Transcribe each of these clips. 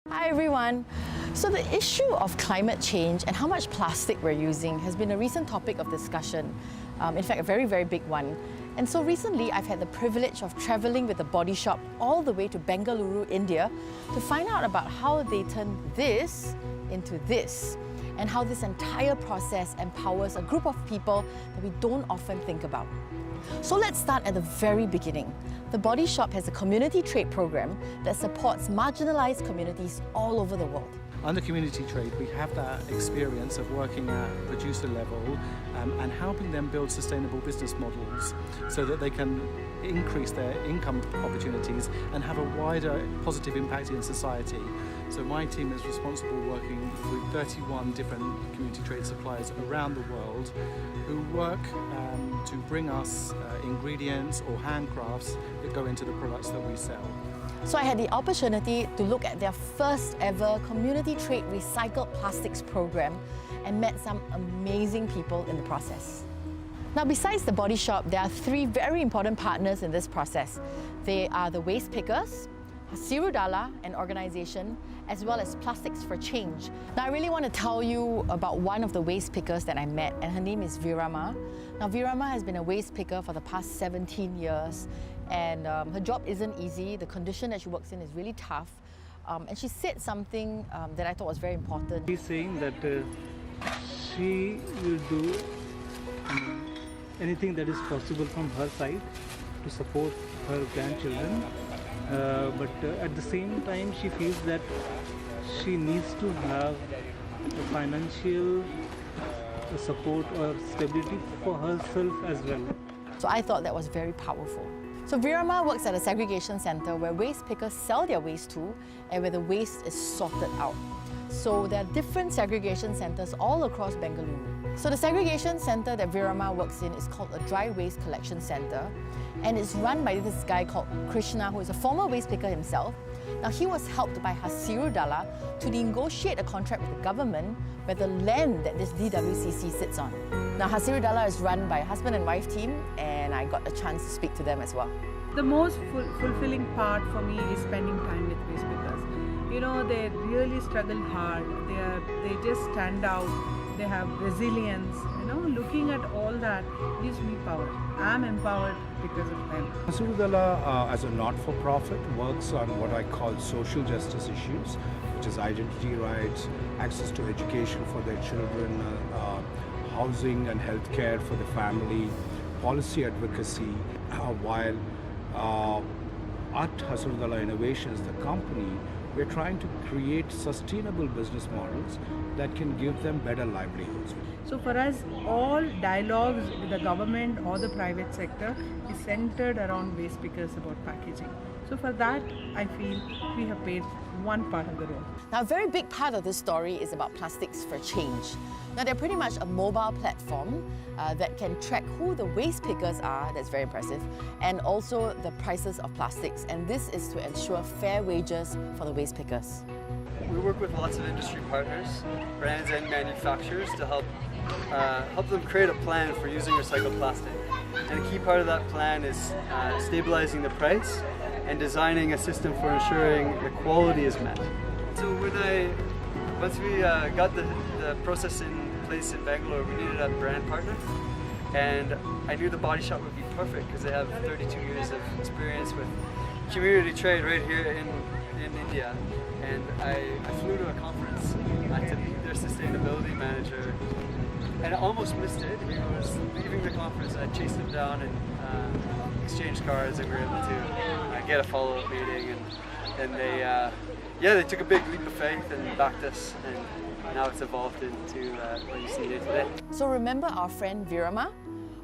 Hi everyone! So the issue of climate change and how much plastic we're using has been a recent topic of discussion. In fact, a very, very big one. And so recently I've had the privilege of travelling with the Body Shop all the way to Bengaluru, India to find out about how they turn this into this and how this entire process empowers a group of people that we don't often think about. So let's start at the very beginning. The Body Shop has a community trade program that supports marginalised communities all over the world. Under community trade, we have that experience of working at producer level and helping them build sustainable business models so that they can increase their income opportunities and have a wider positive impact in society. So my team is responsible working with 31 different community trade suppliers around the world who work to bring us ingredients or handcrafts that go into the products that we sell. So I had the opportunity to look at their first ever community trade recycled plastics program and met some amazing people in the process. Now, besides the Body Shop, there are three very important partners in this process. They are the waste pickers, Hasirudala, an organization, as well as Plastics for Change. Now, I really want to tell you about one of the waste pickers that I met, and her name is Virama. Now, Virama has been a waste picker for the past 17 years, and her job isn't easy. The condition that she works in is really tough. And she said something that I thought was very important. She's saying that she will do anything that is possible from her side to support her grandchildren. But at the same time, she feels that she needs to have a financial support or stability for herself as well. So I thought that was very powerful. So Virama works at a segregation centre where waste pickers sell their waste to and where the waste is sorted out. So there are different segregation centres all across Bengaluru. So the segregation centre that Virama works in is called a dry waste collection centre, and it's run by this guy called Krishna, who is a former waste picker himself. Now, he was helped by Hasirudala to negotiate a contract with the government where the land that this DWCC sits on. Now, Hasirudala is run by a husband and wife team, and I got a chance to speak to them as well. The most fulfilling part for me is spending time with waste pickers. You know, they really struggle hard. They just stand out. They have resilience. You know, looking at all that gives me power. I'm empowered because of them. Hasirudala, as a not-for-profit, works on what I call social justice issues, which is identity rights, access to education for their children, housing and healthcare for the family, policy advocacy, while at Hasirudala Innovations, the company, we're trying to create sustainable business models that can give them better livelihoods. So for us, all dialogues with the government or the private sector is centered around waste pickers about packaging. So for that, I feel we have played one part of the role. Now, a very big part of this story is about Plastics for Change. Now, they're pretty much a mobile platform that can track who the waste pickers are, that's very impressive, and also the prices of plastics. And this is to ensure fair wages for the waste pickers. We work with lots of industry partners, brands and manufacturers to help them create a plan for using recycled plastic. And a key part of that plan is stabilizing the price and designing a system for ensuring the quality is met. So once we got the process in place in Bangalore, we needed a brand partner, and I knew the Body Shop would be perfect because they have 32 years of experience with community trade right here in India. And I flew to a conference to meet their sustainability manager, and I almost missed it. He was leaving the conference, and I chased him down and exchanged cards, and we were able to get a follow-up meeting. And they took a big leap of faith and backed us, and now it's evolved into what you see here today. So remember our friend Virama?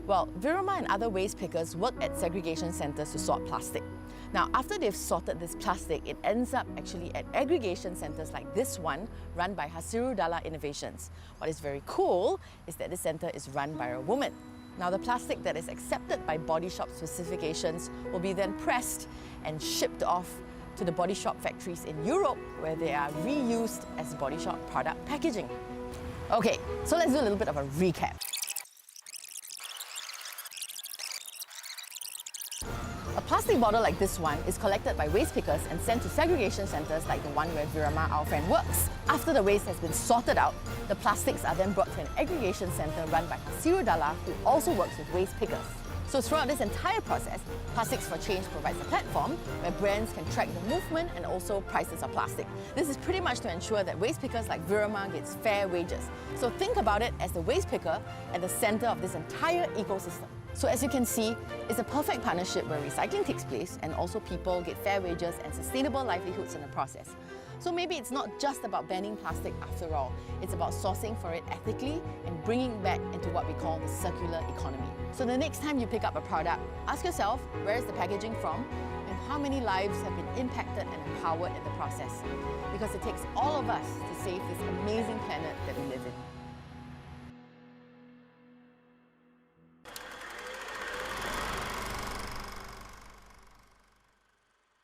Well, Virama and other waste pickers work at segregation centres to sort plastic. Now, after they've sorted this plastic, it ends up actually at aggregation centres like this one, run by Hasirudala Innovations. What is very cool is that this centre is run by a woman. Now, the plastic that is accepted by Body Shop specifications will be then pressed and shipped off to the Body Shop factories in Europe, where they are reused as Body Shop product packaging. Okay, so let's do a little bit of a recap. A plastic bottle like this one is collected by waste pickers and sent to segregation centres like the one where Virama, our friend, works. After the waste has been sorted out, the plastics are then brought to an aggregation centre run by Hasiru Dalla, who also works with waste pickers. So throughout this entire process, Plastics for Change provides a platform where brands can track the movement and also prices of plastic. This is pretty much to ensure that waste pickers like Virama gets fair wages. So think about it as the waste picker at the centre of this entire ecosystem. So as you can see, it's a perfect partnership where recycling takes place and also people get fair wages and sustainable livelihoods in the process. So maybe it's not just about banning plastic after all, it's about sourcing for it ethically and bringing it back into what we call the circular economy. So the next time you pick up a product, ask yourself, where is the packaging from and how many lives have been impacted and empowered in the process? Because it takes all of us to save this amazing planet that we live in.